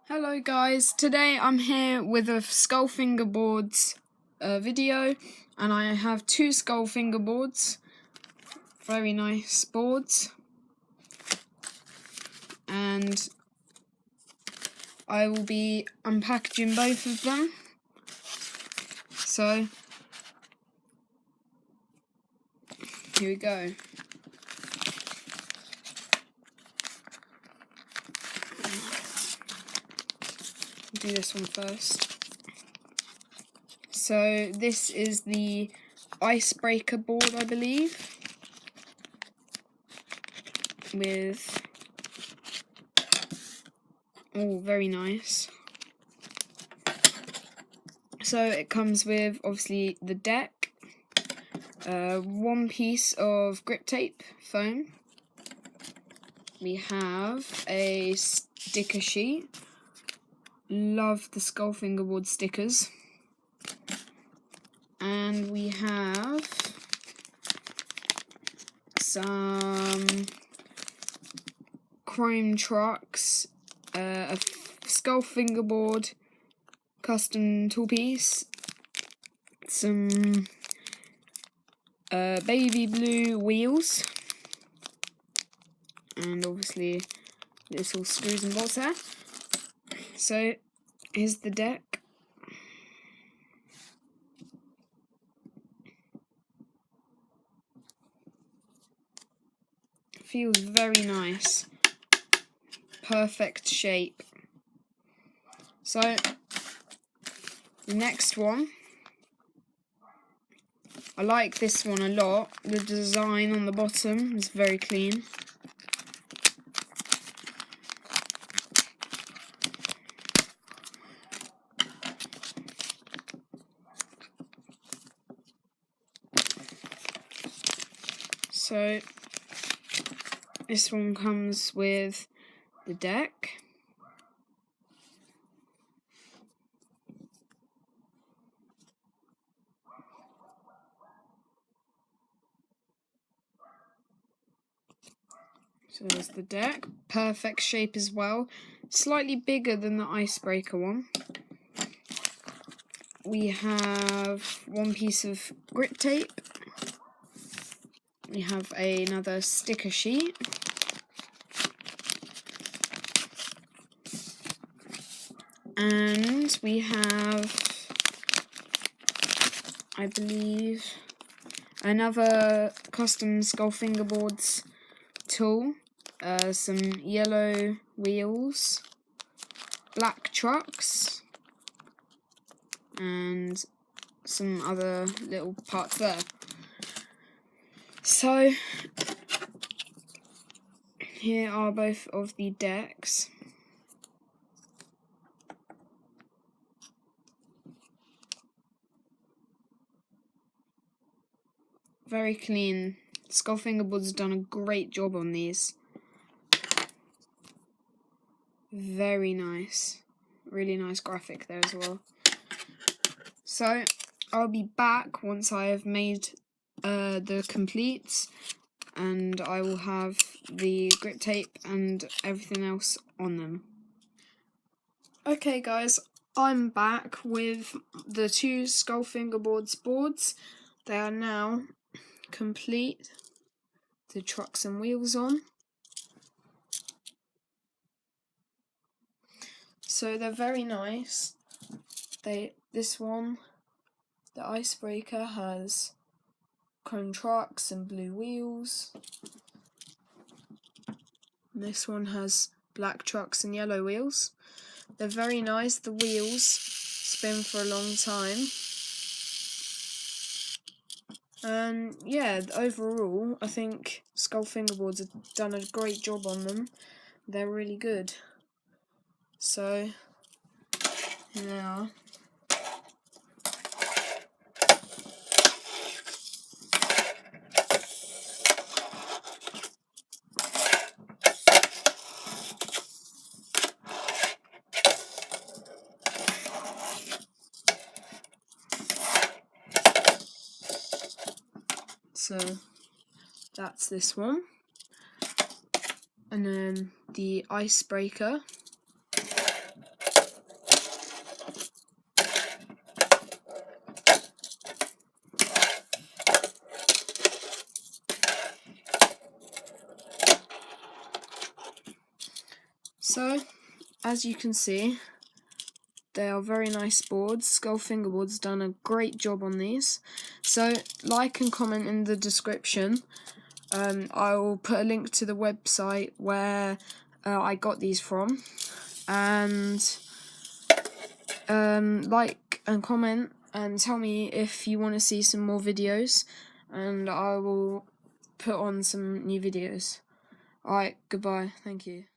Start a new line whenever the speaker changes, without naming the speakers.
Hello guys, today I'm here with a skull fingerboards video, and I have two skull fingerboards, very nice boards, and I will be unpackaging both of them. So here we go. Do this one first. So this is the icebreaker board, I believe, with very nice. So it comes with obviously the deck, one piece of grip tape foam. We have a sticker sheet. Love the skull fingerboard stickers. And we have some chrome trucks, a skull fingerboard custom tool piece, some baby blue wheels, and obviously little screws and bolts there. So here's the deck. Feels very nice. Perfect shape. So the next one, I like this one a lot. The design on the bottom is very clean. So this one comes with the deck. So there's the deck, perfect shape as well, slightly bigger than the icebreaker one. We have one piece of grip tape. We have another sticker sheet. And we have, I believe, another custom skull fingerboards tool, some yellow wheels, black trucks, and some other little parts there. So here are both of the decks. Very clean. Skull Fingerboards has done a great job on these. Very nice. Really nice graphic there as well. So I'll be back once I have made the completes, and I will have the grip tape and everything else on them. Okay guys, I'm back with the two Skull Fingerboards boards. They are now complete. The trucks and wheels on. So they're very nice. This one, the icebreaker, has chrome trucks and blue wheels. And this one has black trucks and yellow wheels. They're very nice. The wheels spin for a long time. And yeah, overall, I think Skull Fingerboards have done a great job on them. They're really good. So, here they are. So that's this one, and then the icebreaker So, as you can see, they are very nice boards. Skull Fingerboards done a great job on these. So, like and comment in the description. I will put a link to the website where I got these from. And like and comment and tell me if you want to see some more videos. And I will put on some new videos. Alright, goodbye. Thank you.